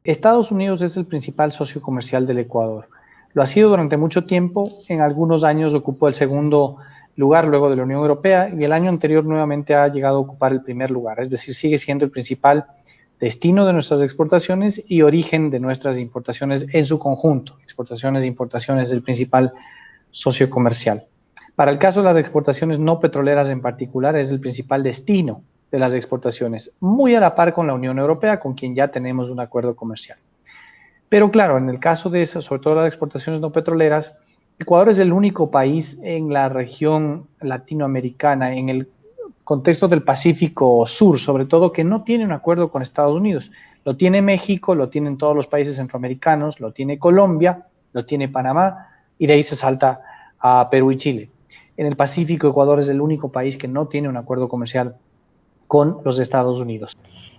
Estados Unidos es el principal socio comercial del Ecuador. Lo ha sido durante mucho tiempo, en algunos años ocupó el segundo lugar luego de la Unión Europea y el año anterior nuevamente ha llegado a ocupar el primer lugar, es decir, sigue siendo el principal destino de nuestras exportaciones y origen de nuestras importaciones en su conjunto. Exportaciones e importaciones es el principal socio comercial. Para el caso de las exportaciones no petroleras en particular, es el principal destino de las exportaciones, muy a la par con la Unión Europea, con quien ya tenemos un acuerdo comercial. Pero claro, en el caso de esas, sobre todo las exportaciones no petroleras, Ecuador es el único país en la región latinoamericana, en el contexto del Pacífico Sur, sobre todo, que no tiene un acuerdo con Estados Unidos. Lo tiene México, lo tienen todos los países centroamericanos, lo tiene Colombia, lo tiene Panamá, y de ahí se salta a Perú y Chile. En el Pacífico, Ecuador es el único país que no tiene un acuerdo comercial con los Estados Unidos.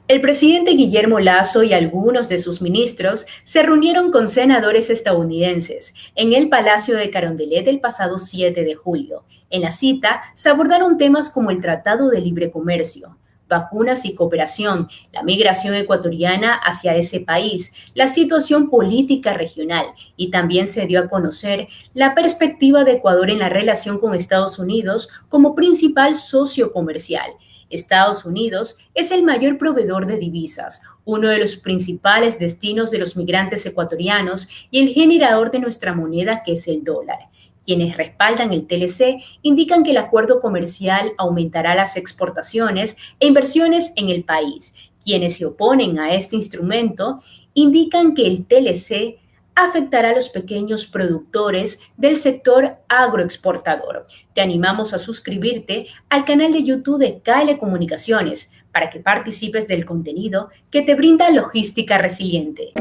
El presidente Guillermo Lasso y algunos de sus ministros se reunieron con senadores estadounidenses en el Palacio de Carondelet el pasado 7 de julio. En la cita se abordaron temas como el Tratado de Libre Comercio, vacunas y cooperación, la migración ecuatoriana hacia ese país, la situación política regional y también se dio a conocer la perspectiva de Ecuador en la relación con Estados Unidos como principal socio comercial. Estados Unidos es el mayor proveedor de divisas, uno de los principales destinos de los migrantes ecuatorianos y el generador de nuestra moneda, que es el dólar. Quienes respaldan el TLC indican que el acuerdo comercial aumentará las exportaciones e inversiones en el país. Quienes se oponen a este instrumento indican que el TLC afectará a los pequeños productores del sector agroexportador. Te animamos a suscribirte al canal de YouTube de KL Comunicaciones para que participes del contenido que te brinda Logística Resiliente.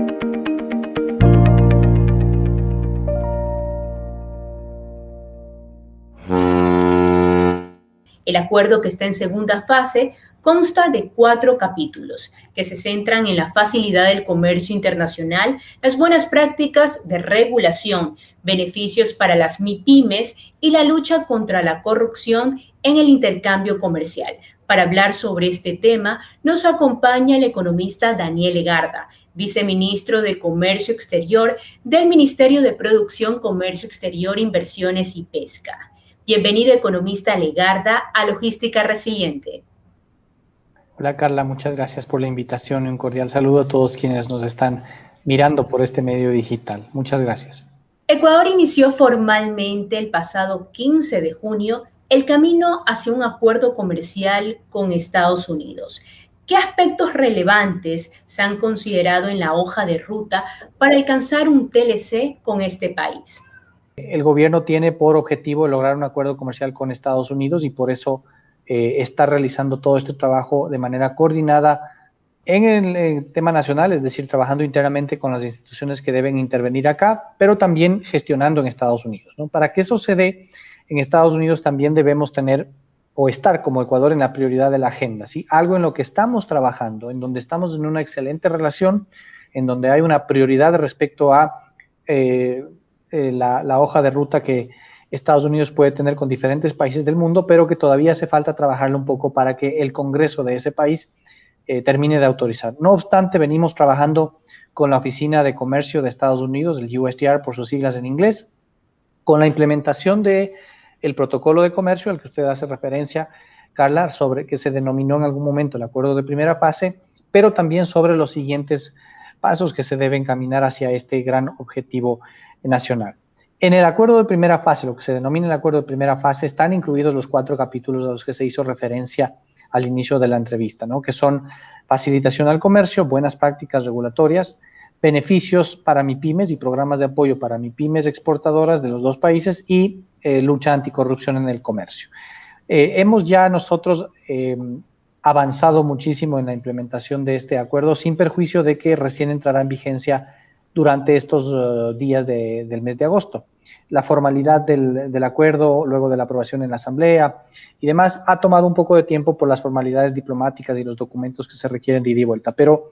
El acuerdo, que está en segunda fase, consta de 4 capítulos que se centran en la facilidad del comercio internacional, las buenas prácticas de regulación, beneficios para las MIPYMES y la lucha contra la corrupción en el intercambio comercial. Para hablar sobre este tema nos acompaña el economista Daniel Legarda, viceministro de Comercio Exterior del Ministerio de Producción, Comercio Exterior, Inversiones y Pesca. Bienvenido, economista Legarda, a Logística Resiliente. Hola Carla, muchas gracias por la invitación y un cordial saludo a todos quienes nos están mirando por este medio digital. Muchas gracias. Ecuador inició formalmente el pasado 15 de junio el camino hacia un acuerdo comercial con Estados Unidos. ¿Qué aspectos relevantes se han considerado en la hoja de ruta para alcanzar un TLC con este país? El gobierno tiene por objetivo lograr un acuerdo comercial con Estados Unidos y por eso está realizando todo este trabajo de manera coordinada en el tema nacional, es decir, trabajando internamente con las instituciones que deben intervenir acá, pero también gestionando en Estados Unidos, ¿no? Para que eso se dé en Estados Unidos también debemos tener o estar como Ecuador en la prioridad de la agenda, ¿sí? Algo en lo que estamos trabajando, en donde estamos en una excelente relación, en donde hay una prioridad respecto a la hoja de ruta que Estados Unidos puede tener con diferentes países del mundo, pero que todavía hace falta trabajarlo un poco para que el Congreso de ese país termine de autorizar. No obstante, venimos trabajando con la Oficina de Comercio de Estados Unidos, el USTR por sus siglas en inglés, con la implementación del protocolo de comercio al que usted hace referencia, Carla, sobre que se denominó en algún momento el acuerdo de primera fase, pero también sobre los siguientes pasos que se deben caminar hacia este gran objetivo nacional. En el acuerdo de primera fase, lo que se denomina el acuerdo de primera fase, están incluidos los 4 capítulos a los que se hizo referencia al inicio de la entrevista, ¿no? Que son facilitación al comercio, buenas prácticas regulatorias, beneficios para MIPYMES y programas de apoyo para MIPYMES exportadoras de los 2 países y lucha anticorrupción en el comercio. Hemos ya nosotros avanzado muchísimo en la implementación de este acuerdo, sin perjuicio de que recién entrará en vigencia durante estos días del mes de agosto. La formalidad del acuerdo, luego de la aprobación en la Asamblea y demás, ha tomado un poco de tiempo por las formalidades diplomáticas y los documentos que se requieren de ida y vuelta, pero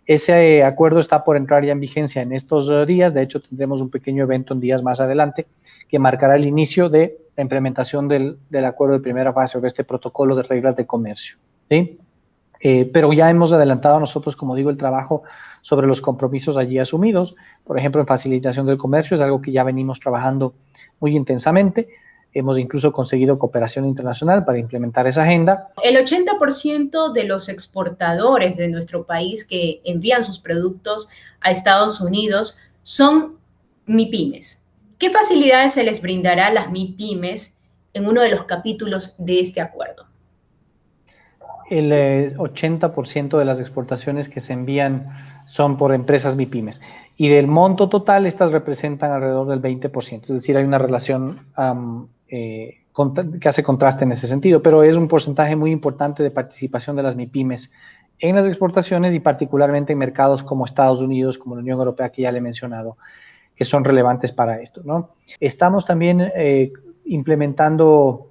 ese acuerdo está por entrar ya en vigencia en estos días. De hecho, tendremos un pequeño evento en días más adelante que marcará el inicio de la implementación del acuerdo de primera fase o de este protocolo de reglas de comercio, ¿sí? Pero ya hemos adelantado nosotros, como digo, el trabajo sobre los compromisos allí asumidos. Por ejemplo, en facilitación del comercio es algo que ya venimos trabajando muy intensamente. Hemos incluso conseguido cooperación internacional para implementar esa agenda. El 80% de los exportadores de nuestro país que envían sus productos a Estados Unidos son MIPYMES. ¿Qué facilidades se les brindará a las MIPYMES en uno de los capítulos de este acuerdo? El 80% de las exportaciones que se envían son por empresas MIPYMES. Y del monto total, estas representan alrededor del 20%. Es decir, hay una relación que hace contraste en ese sentido, pero es un porcentaje muy importante de participación de las MIPYMES en las exportaciones y particularmente en mercados como Estados Unidos, como la Unión Europea, que ya le he mencionado, que son relevantes para esto, ¿no? Estamos también implementando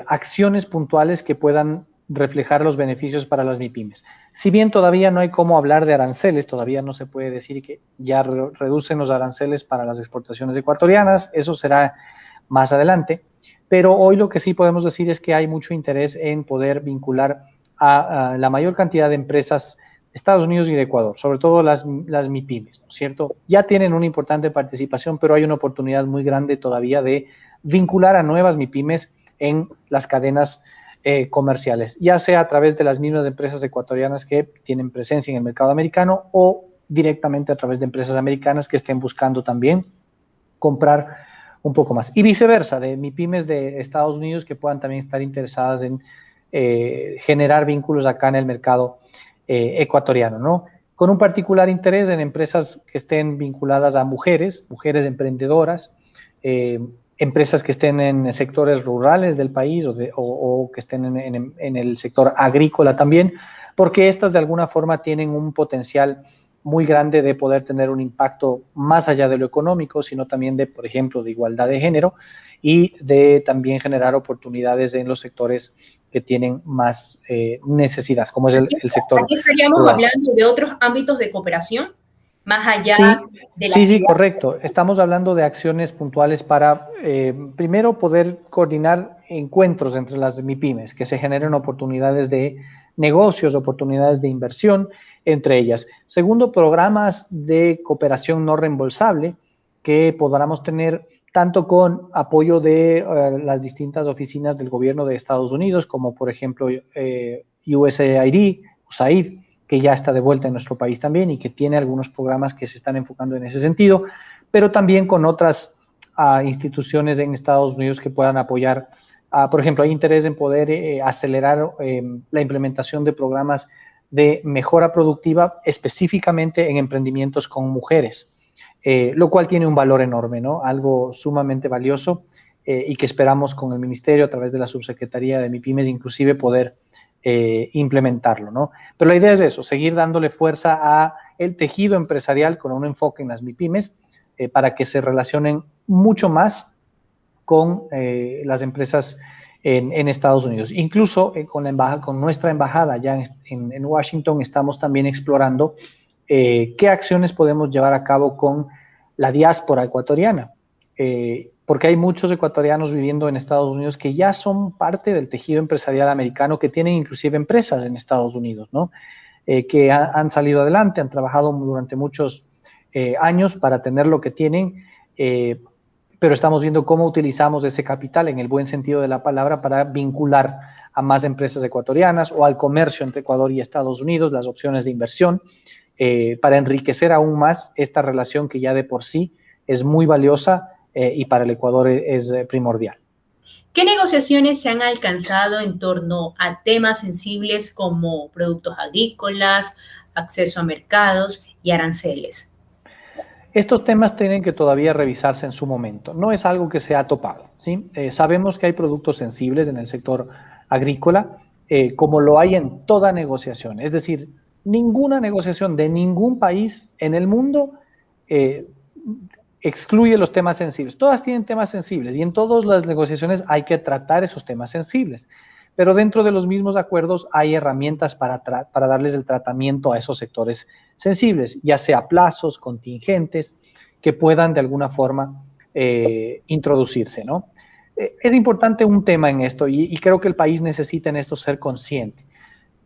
acciones puntuales que puedan reflejar los beneficios para las MIPYMES. Si bien todavía no hay cómo hablar de aranceles, todavía no se puede decir que ya reducen los aranceles para las exportaciones ecuatorianas, eso será más adelante, pero hoy lo que sí podemos decir es que hay mucho interés en poder vincular a la mayor cantidad de empresas de Estados Unidos y de Ecuador, sobre todo las MIPYMES, ¿no es cierto? Ya tienen una importante participación, pero hay una oportunidad muy grande todavía de vincular a nuevas MIPYMES en las cadenas comerciales, ya sea a través de las mismas empresas ecuatorianas que tienen presencia en el mercado americano o directamente a través de empresas americanas que estén buscando también comprar un poco más. Y viceversa, de MIPYMES de Estados Unidos que puedan también estar interesadas en generar vínculos acá en el mercado ecuatoriano, ¿no? Con un particular interés en empresas que estén vinculadas a mujeres emprendedoras, empresas que estén en sectores rurales del país o que estén en el sector agrícola también, porque estas de alguna forma tienen un potencial muy grande de poder tener un impacto más allá de lo económico, sino también de, por ejemplo, de igualdad de género y de también generar oportunidades en los sectores que tienen más necesidad, como es el sector Aquí estaríamos rural. hablando de otros ámbitos de cooperación, más allá de la Sí, actividad. correcto. Estamos hablando de acciones puntuales para, primero, poder coordinar encuentros entre las MIPYMES, que se generen oportunidades de negocios, oportunidades de inversión entre ellas. Segundo, programas de cooperación no reembolsable que podamos tener tanto con apoyo de las distintas oficinas del gobierno de Estados Unidos, como por ejemplo USAID, USAID, que ya está de vuelta en nuestro país también y que tiene algunos programas que se están enfocando en ese sentido, pero también con otras instituciones en Estados Unidos que puedan apoyar. Por ejemplo, hay interés en poder acelerar la implementación de programas de mejora productiva específicamente en emprendimientos con mujeres, lo cual tiene un valor enorme, ¿no? Algo sumamente valioso y que esperamos con el Ministerio a través de la Subsecretaría de MIPYMES inclusive poder implementarlo, ¿no? Pero la idea es eso, seguir dándole fuerza a el tejido empresarial con un enfoque en las MIPYMES para que se relacionen mucho más con las empresas en Estados Unidos. Incluso con nuestra embajada allá en Washington estamos también explorando qué acciones podemos llevar a cabo con la diáspora ecuatoriana. Porque hay muchos ecuatorianos viviendo en Estados Unidos que ya son parte del tejido empresarial americano, que tienen inclusive empresas en Estados Unidos, ¿no? Que han salido adelante, han trabajado durante muchos años para tener lo que tienen, pero estamos viendo cómo utilizamos ese capital en el buen sentido de la palabra para vincular a más empresas ecuatorianas o al comercio entre Ecuador y Estados Unidos, las opciones de inversión, para enriquecer aún más esta relación que ya de por sí es muy valiosa y para el Ecuador es primordial. ¿Qué negociaciones se han alcanzado en torno a temas sensibles como productos agrícolas, acceso a mercados y aranceles? Estos temas tienen que todavía revisarse en su momento. No es algo que se ha topado, ¿sí? Sabemos que hay productos sensibles en el sector agrícola, como lo hay en toda negociación. Es decir, ninguna negociación de ningún país en el mundo excluye los temas sensibles. Todas tienen temas sensibles y en todas las negociaciones hay que tratar esos temas sensibles. Pero dentro de los mismos acuerdos hay herramientas para darles el tratamiento a esos sectores sensibles, ya sea plazos, contingentes, que puedan de alguna forma introducirse, ¿no? Es importante un tema en esto y creo que el país necesita en esto ser consciente.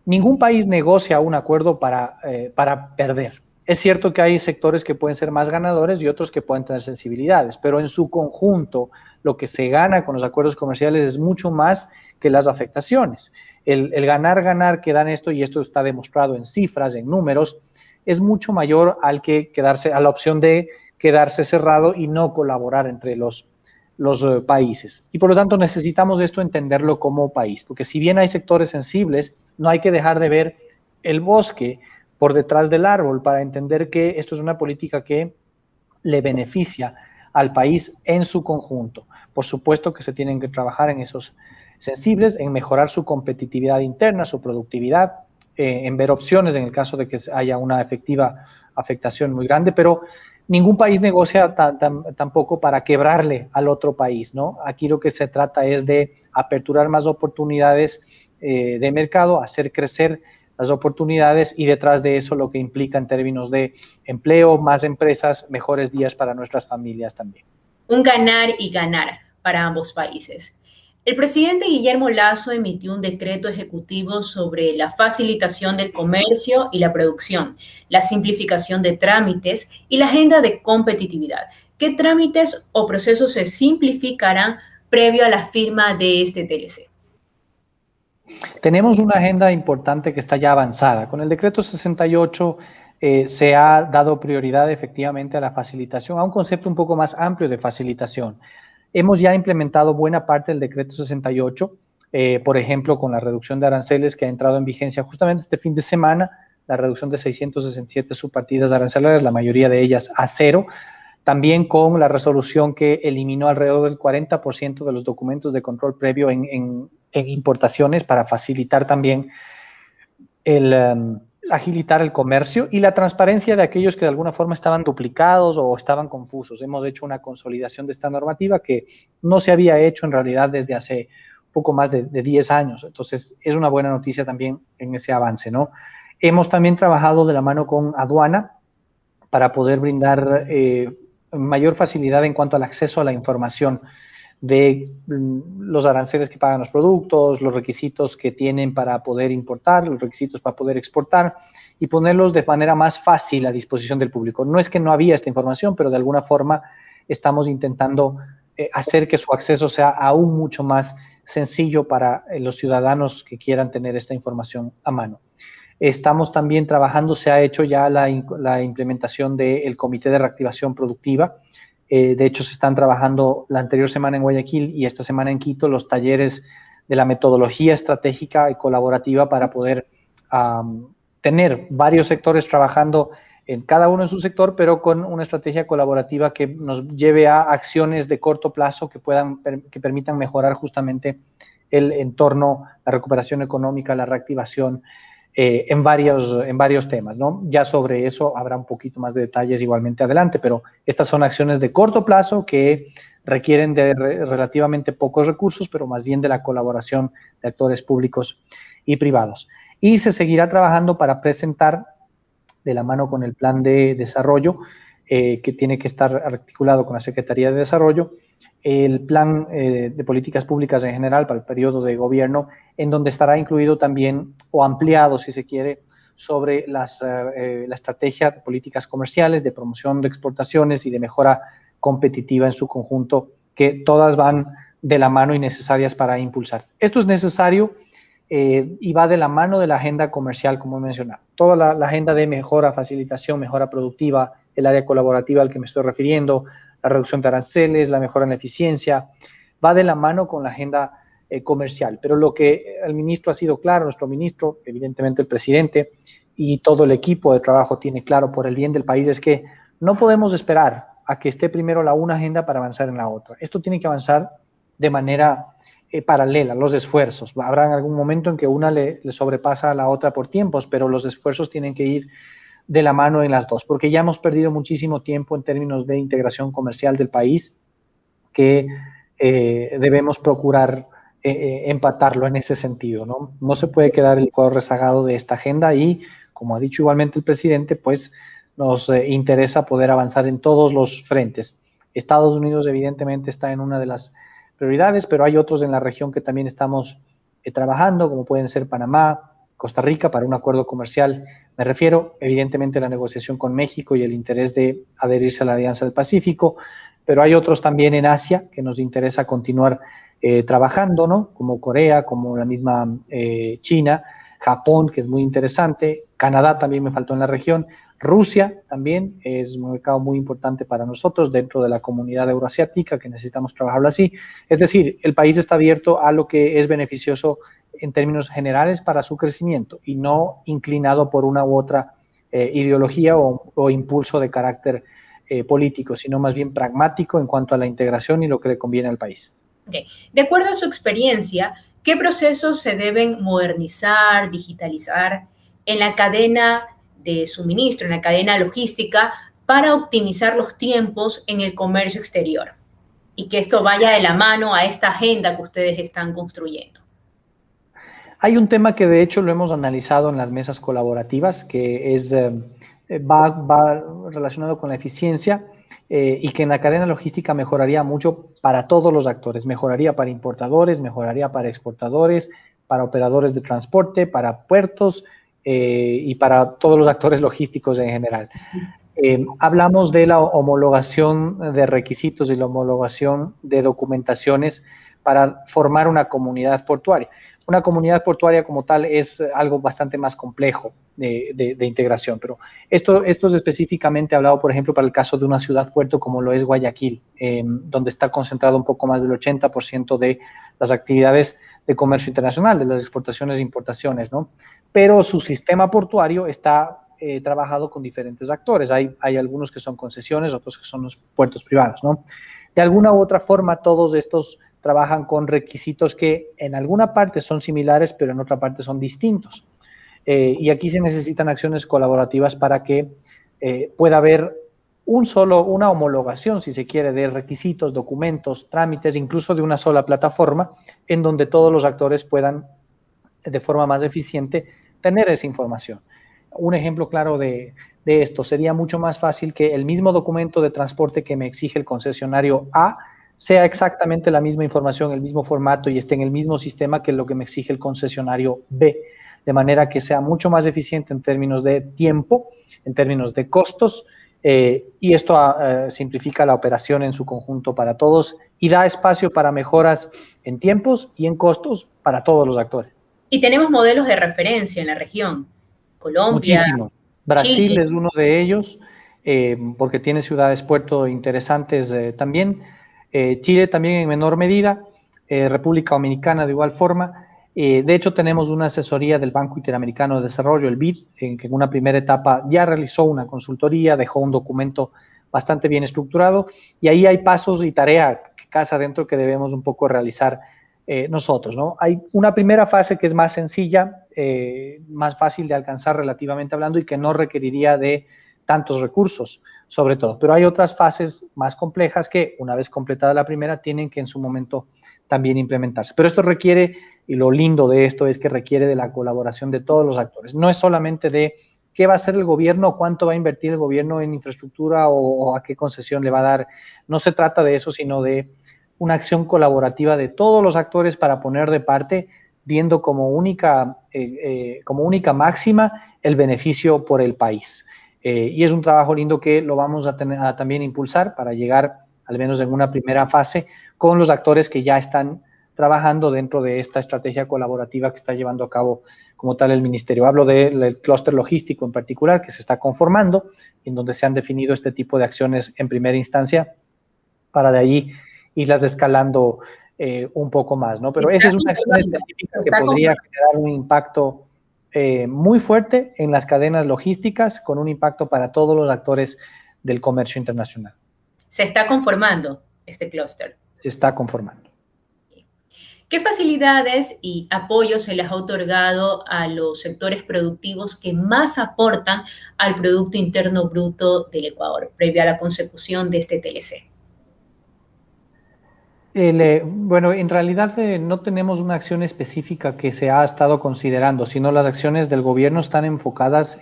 ningún país negocia un acuerdo para perder. Es cierto que hay sectores que pueden ser más ganadores y otros que pueden tener sensibilidades, pero en su conjunto lo que se gana con los acuerdos comerciales es mucho más que las afectaciones. El ganar que dan esto, y esto está demostrado en cifras, en números, es mucho mayor a la opción de quedarse cerrado y no colaborar entre los países. Y por lo tanto necesitamos esto entenderlo como país, porque si bien hay sectores sensibles, no hay que dejar de ver el bosque por detrás del árbol para entender que esto es una política que le beneficia al país en su conjunto. Por supuesto que se tienen que trabajar en esos sensibles, en mejorar su competitividad interna, su productividad, en ver opciones en el caso de que haya una efectiva afectación muy grande, pero ningún país negocia tampoco para quebrarle al otro país, ¿no? Aquí lo que se trata es de aperturar más oportunidades de mercado, hacer crecer las oportunidades y detrás de eso lo que implica en términos de empleo, más empresas, mejores días para nuestras familias también. Un ganar y ganar para ambos países. El presidente Guillermo Lasso emitió un decreto ejecutivo sobre la facilitación del comercio y la producción, la simplificación de trámites y la agenda de competitividad. ¿Qué trámites o procesos se simplificarán previo a la firma de este TLC? Tenemos una agenda importante que está ya avanzada. Con el decreto 68 se ha dado prioridad efectivamente a la facilitación, a un concepto un poco más amplio de facilitación. Hemos ya implementado buena parte del decreto 68, por ejemplo, con la reducción de aranceles que ha entrado en vigencia justamente este fin de semana, la reducción de 667 subpartidas arancelarias, la mayoría de ellas a cero. También con la resolución que eliminó alrededor del 40% de los documentos de control previo en importaciones para facilitar también agilitar el comercio y la transparencia de aquellos que de alguna forma estaban duplicados o estaban confusos. Hemos hecho una consolidación de esta normativa que no se había hecho en realidad desde hace poco más de 10 años. Entonces, es una buena noticia también en ese avance, ¿no? Hemos también trabajado de la mano con aduana para poder brindar mayor facilidad en cuanto al acceso a la información de los aranceles que pagan los productos, los requisitos que tienen para poder importar, los requisitos para poder exportar y ponerlos de manera más fácil a disposición del público. No es que no había esta información, pero de alguna forma estamos intentando hacer que su acceso sea aún mucho más sencillo para los ciudadanos que quieran tener esta información a mano. Estamos también trabajando, se ha hecho ya la implementación del Comité de Reactivación Productiva. De hecho, se están trabajando la anterior semana en Guayaquil y esta semana en Quito los talleres de la metodología estratégica y colaborativa para poder tener varios sectores trabajando en cada uno en su sector, pero con una estrategia colaborativa que nos lleve a acciones de corto plazo que permitan mejorar justamente el entorno, la recuperación económica, la reactivación, en varios temas, ¿no? Ya sobre eso habrá un poquito más de detalles igualmente adelante, pero estas son acciones de corto plazo que requieren de relativamente pocos recursos, pero más bien de la colaboración de actores públicos y privados. Y se seguirá trabajando para presentar de la mano con el plan de desarrollo, que tiene que estar articulado con la Secretaría de Desarrollo, el plan de políticas públicas en general para el periodo de gobierno, en donde estará incluido también, o ampliado si se quiere, sobre la estrategia de políticas comerciales, de promoción de exportaciones y de mejora competitiva en su conjunto, que todas van de la mano y necesarias para impulsar. Esto es necesario y va de la mano de la agenda comercial, como he mencionado. Toda la agenda de mejora, facilitación, mejora productiva, el área colaborativa al que me estoy refiriendo, la reducción de aranceles, la mejora en la eficiencia, va de la mano con la agenda comercial. Pero lo que el ministro ha sido claro, nuestro ministro, evidentemente el presidente y todo el equipo de trabajo tiene claro por el bien del país, es que no podemos esperar a que esté primero la una agenda para avanzar en la otra. Esto tiene que avanzar de manera paralela, los esfuerzos. Habrá algún momento en que una le sobrepasa a la otra por tiempos, pero los esfuerzos tienen que ir de la mano en las dos, porque ya hemos perdido muchísimo tiempo en términos de integración comercial del país, que debemos procurar empatarlo en ese sentido, ¿no? No se puede quedar el Ecuador rezagado de esta agenda y, como ha dicho igualmente el presidente, pues nos interesa poder avanzar en todos los frentes. Estados Unidos evidentemente está en una de las prioridades, pero hay otros en la región que también estamos trabajando, como pueden ser Panamá, Costa Rica para un acuerdo comercial. Me refiero evidentemente a la negociación con México y el interés de adherirse a la Alianza del Pacífico, pero hay otros también en Asia que nos interesa continuar trabajando, ¿no? Como Corea, como la misma China, Japón, que es muy interesante, Canadá también me faltó en la región, Rusia también es un mercado muy importante para nosotros dentro de la comunidad euroasiática, que necesitamos trabajarlo así. Es decir, el país está abierto a lo que es beneficioso en términos generales para su crecimiento y no inclinado por una u otra ideología o impulso de carácter político, sino más bien pragmático en cuanto a la integración y lo que le conviene al país. Okay. De acuerdo a su experiencia, ¿qué procesos se deben modernizar, digitalizar en la cadena de suministro, en la cadena logística, para optimizar los tiempos en el comercio exterior? Y que esto vaya de la mano a esta agenda que ustedes están construyendo. Hay un tema que de hecho lo hemos analizado en las mesas colaborativas, que es, va relacionado con la eficiencia y que en la cadena logística mejoraría mucho para todos los actores. Mejoraría para importadores, mejoraría para exportadores, para operadores de transporte, para puertos y para todos los actores logísticos en general. Hablamos de la homologación de requisitos y la homologación de documentaciones para formar una comunidad portuaria. Una comunidad portuaria como tal es algo bastante más complejo de integración, pero esto es específicamente hablado, por ejemplo, para el caso de una ciudad-puerto como lo es Guayaquil, donde está concentrado un poco más del 80% de las actividades de comercio internacional, de las exportaciones e importaciones, ¿no? Pero su sistema portuario está trabajado con diferentes actores. Hay algunos que son concesiones, otros que son los puertos privados, ¿no? De alguna u otra forma, todos estos trabajan con requisitos que en alguna parte son similares, pero en otra parte son distintos. Y aquí se necesitan acciones colaborativas para que pueda haber una homologación, si se quiere, de requisitos, documentos, trámites, incluso de una sola plataforma, en donde todos los actores puedan, de forma más eficiente, tener esa información. Un ejemplo claro de esto sería mucho más fácil que el mismo documento de transporte que me exige el concesionario A sea exactamente la misma información, el mismo formato y esté en el mismo sistema que lo que me exige el concesionario B, de manera que sea mucho más eficiente en términos de tiempo, en términos de costos, y esto simplifica la operación en su conjunto para todos y da espacio para mejoras en tiempos y en costos para todos los actores. Y tenemos modelos de referencia en la región. Colombia, Muchísimos. Brasil Chile. es uno de ellos, porque tiene ciudades puerto interesantes también. Chile también en menor medida, República Dominicana de igual forma. De hecho, tenemos una asesoría del Banco Interamericano de Desarrollo, el BID, que en una primera etapa ya realizó una consultoría, dejó un documento bastante bien estructurado y ahí hay pasos y tarea que casa adentro que debemos un poco realizar nosotros, ¿no? Hay una primera fase que es más sencilla, más fácil de alcanzar relativamente hablando y que no requeriría de tantos recursos, sobre todo. Pero hay otras fases más complejas que, una vez completada la primera, tienen que en su momento también implementarse. Pero esto requiere, y lo lindo de esto es que requiere de la colaboración de todos los actores. No es solamente de qué va a hacer el gobierno, cuánto va a invertir el gobierno en infraestructura o a qué concesión le va a dar. No se trata de eso, sino de una acción colaborativa de todos los actores para poner de parte, viendo como única máxima el beneficio por el país. Y es un trabajo lindo que lo vamos a también impulsar para llegar, al menos en una primera fase, con los actores que ya están trabajando dentro de esta estrategia colaborativa que está llevando a cabo como tal el ministerio. Hablo del clúster logístico en particular, que se está conformando, en donde se han definido este tipo de acciones en primera instancia, para de ahí irlas escalando un poco más, ¿no? Pero esa es una acción específica que podría generar un impacto muy fuerte en las cadenas logísticas, con un impacto para todos los actores del comercio internacional. Se está conformando este clúster. Se está conformando. ¿Qué facilidades y apoyos se les ha otorgado a los sectores productivos que más aportan al Producto Interno Bruto del Ecuador, previo a la consecución de este TLC? Bueno, en realidad no tenemos una acción específica que se ha estado considerando, sino las acciones del gobierno están enfocadas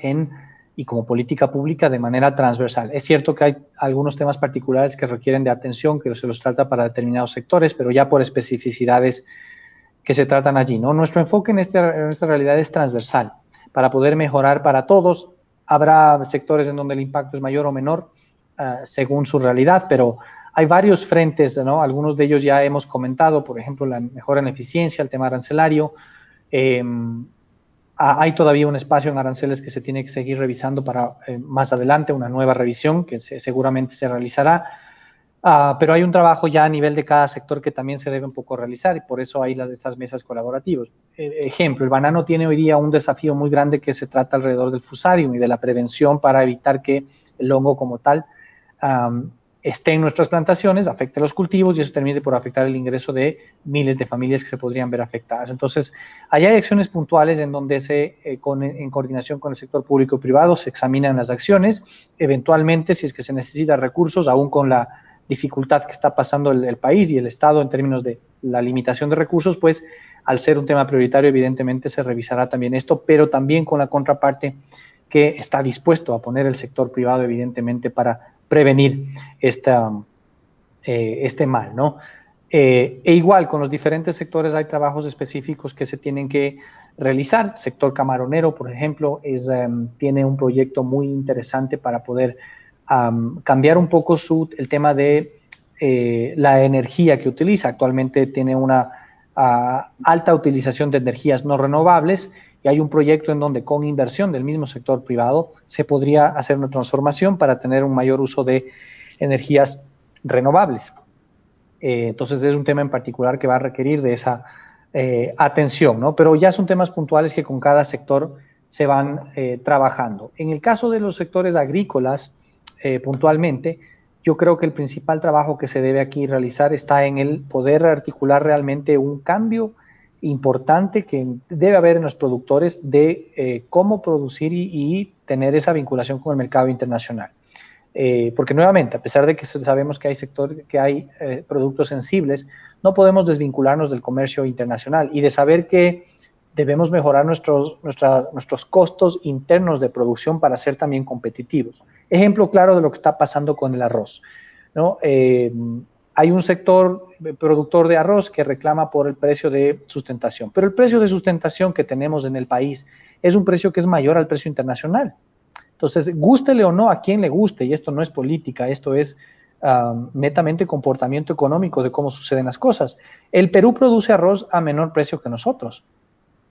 y como política pública de manera transversal. Es cierto que hay algunos temas particulares que requieren de atención, que se los trata para determinados sectores, pero ya por especificidades que se tratan allí, ¿no? Nuestro enfoque en esta realidad es transversal. para poder mejorar para todos. Habrá sectores en donde el impacto es mayor o menor según su realidad, pero hay varios frentes, ¿no? Algunos de ellos ya hemos comentado, por ejemplo, la mejora en eficiencia, el tema arancelario. Hay todavía un espacio en aranceles que se tiene que seguir revisando para más adelante, una nueva revisión que seguramente se realizará. Pero hay un trabajo ya a nivel de cada sector que también se debe un poco realizar y por eso hay estas mesas colaborativas. Ejemplo, el banano tiene hoy día un desafío muy grande que se trata alrededor del fusarium y de la prevención para evitar que el hongo como tal esté en nuestras plantaciones, afecte los cultivos y eso termine por afectar el ingreso de miles de familias que se podrían ver afectadas. Entonces, hay acciones puntuales en donde en coordinación con el sector público y privado se examinan las acciones, eventualmente si es que se necesita recursos, aún con la dificultad que está pasando el país y el Estado en términos de la limitación de recursos, pues al ser un tema prioritario, evidentemente se revisará también esto, pero también con la contraparte que está dispuesto a poner el sector privado, evidentemente, para prevenir este mal, ¿no? Igual, con los diferentes sectores hay trabajos específicos que se tienen que realizar. El sector camaronero, por ejemplo, tiene un proyecto muy interesante para poder cambiar un poco el tema de la energía que utiliza. Actualmente tiene una alta utilización de energías no renovables y hay un proyecto en donde con inversión del mismo sector privado se podría hacer una transformación para tener un mayor uso de energías renovables. Entonces es un tema en particular que va a requerir de esa atención, ¿no? Pero ya son temas puntuales que con cada sector se van trabajando. En el caso de los sectores agrícolas, puntualmente, yo creo que el principal trabajo que se debe aquí realizar está en el poder articular realmente un cambio importante que debe haber en los productores de cómo producir y tener esa vinculación con el mercado internacional. Porque nuevamente, a pesar de que sabemos que hay productos sensibles, no podemos desvincularnos del comercio internacional y de saber que debemos mejorar nuestros costos internos de producción para ser también competitivos. Ejemplo claro de lo que está pasando con el arroz, ¿no? Hay un sector productor de arroz que reclama por el precio de sustentación, pero el precio de sustentación que tenemos en el país es un precio que es mayor al precio internacional. Entonces, gústele o no a quien le guste, y esto no es política, esto es netamente comportamiento económico de cómo suceden las cosas. El Perú produce arroz a menor precio que nosotros.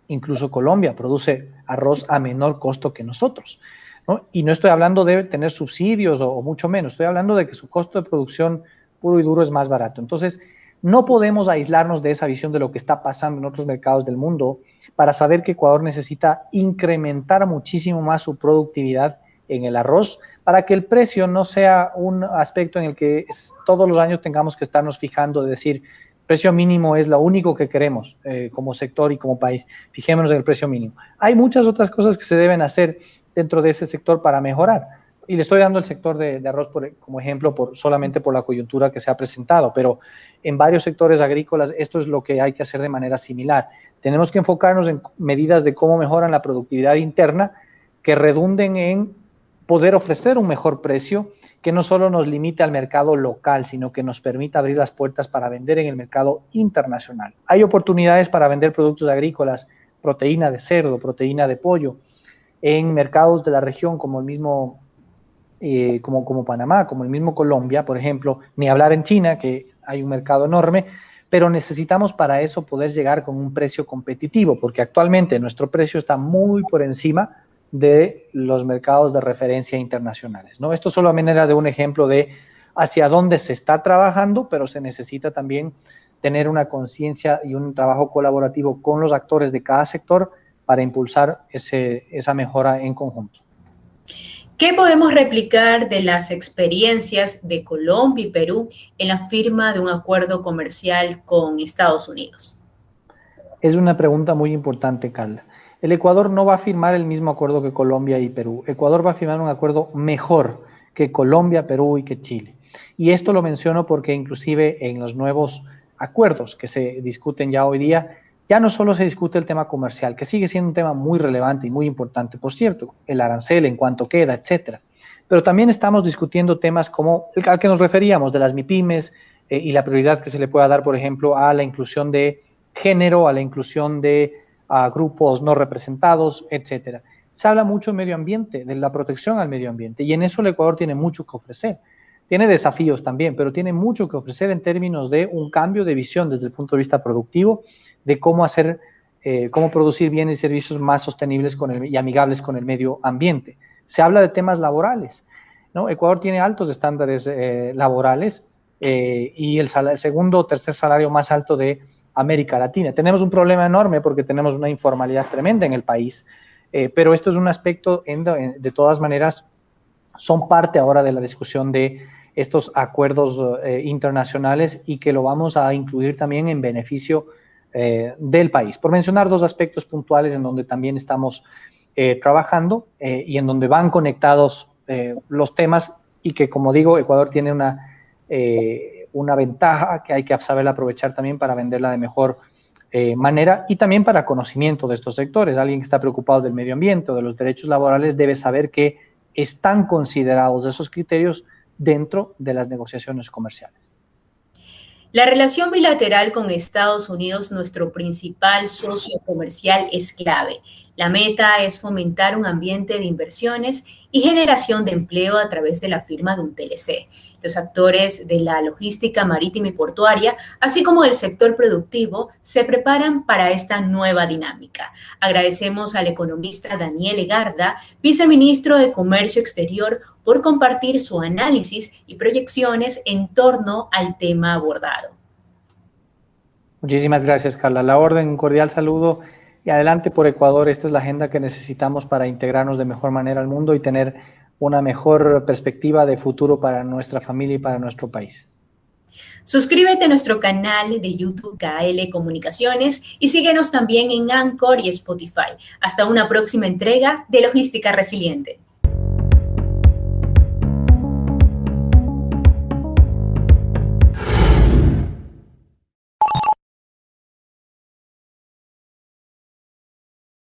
Incluso Colombia produce arroz a menor costo que nosotros, ¿no? Y no estoy hablando de tener subsidios o mucho menos, estoy hablando de que su costo de producción puro y duro es más barato. Entonces, no podemos aislarnos de esa visión de lo que está pasando en otros mercados del mundo para saber que Ecuador necesita incrementar muchísimo más su productividad en el arroz para que el precio no sea un aspecto en el que todos los años tengamos que estarnos fijando de decir, precio mínimo es lo único que queremos como sector y como país. Fijémonos en el precio mínimo. Hay muchas otras cosas que se deben hacer dentro de ese sector para mejorar. Y le estoy dando el sector de arroz como ejemplo solamente por la coyuntura que se ha presentado, pero en varios sectores agrícolas esto es lo que hay que hacer de manera similar. Tenemos que enfocarnos en medidas de cómo mejoran la productividad interna que redunden en poder ofrecer un mejor precio que no solo nos limite al mercado local, sino que nos permita abrir las puertas para vender en el mercado internacional. Hay oportunidades para vender productos agrícolas, proteína de cerdo, proteína de pollo, en mercados de la región como el mismo como Panamá, como el mismo Colombia, por ejemplo, ni hablar en China, que hay un mercado enorme, pero necesitamos para eso poder llegar con un precio competitivo, porque actualmente nuestro precio está muy por encima de los mercados de referencia internacionales, ¿no? Esto solo a manera de un ejemplo de hacia dónde se está trabajando, pero se necesita también tener una conciencia y un trabajo colaborativo con los actores de cada sector para impulsar esa mejora en conjunto. ¿Qué podemos replicar de las experiencias de Colombia y Perú en la firma de un acuerdo comercial con Estados Unidos? Es una pregunta muy importante, Carla. El Ecuador no va a firmar el mismo acuerdo que Colombia y Perú. Ecuador va a firmar un acuerdo mejor que Colombia, Perú y que Chile. Y esto lo menciono porque inclusive en los nuevos acuerdos que se discuten ya hoy día, ya no solo se discute el tema comercial, que sigue siendo un tema muy relevante y muy importante, por cierto, el arancel, en cuánto queda, etcétera. Pero también estamos discutiendo temas como al que nos referíamos, de las MIPYMES y la prioridad que se le pueda dar, por ejemplo, a la inclusión de género, a la inclusión de grupos no representados, etcétera. se habla mucho de medio ambiente, de la protección al medio ambiente, y en eso el Ecuador tiene mucho que ofrecer. Tiene desafíos también, pero tiene mucho que ofrecer en términos de un cambio de visión desde el punto de vista productivo, de cómo hacer, cómo producir bienes y servicios más sostenibles y amigables con el medio ambiente. Se habla de temas laborales, ¿no? Ecuador tiene altos estándares laborales y el segundo o tercer salario más alto de América Latina. Tenemos un problema enorme porque tenemos una informalidad tremenda en el país, pero esto es un aspecto, de todas maneras, son parte ahora de la discusión de estos acuerdos internacionales y que lo vamos a incluir también en beneficio del país. Por mencionar dos aspectos puntuales en donde también estamos trabajando y en donde van conectados los temas y que, como digo, Ecuador tiene una ventaja que hay que saber aprovechar también para venderla de mejor manera y también para conocimiento de estos sectores. Alguien que está preocupado del medio ambiente o de los derechos laborales debe saber que están considerados esos criterios dentro de las negociaciones comerciales. La relación bilateral con Estados Unidos, nuestro principal socio comercial, es clave. La meta es fomentar un ambiente de inversiones y generación de empleo a través de la firma de un TLC. Los actores de la logística marítima y portuaria, así como del sector productivo, se preparan para esta nueva dinámica. Agradecemos al economista Daniel Egarda, viceministro de Comercio Exterior, por compartir su análisis y proyecciones en torno al tema abordado. Muchísimas gracias, Carla. La orden, un cordial saludo y adelante por Ecuador. Esta es la agenda que necesitamos para integrarnos de mejor manera al mundo y tener una mejor perspectiva de futuro para nuestra familia y para nuestro país. Suscríbete a nuestro canal de YouTube KL Comunicaciones y síguenos también en Anchor y Spotify. Hasta una próxima entrega de Logística Resiliente.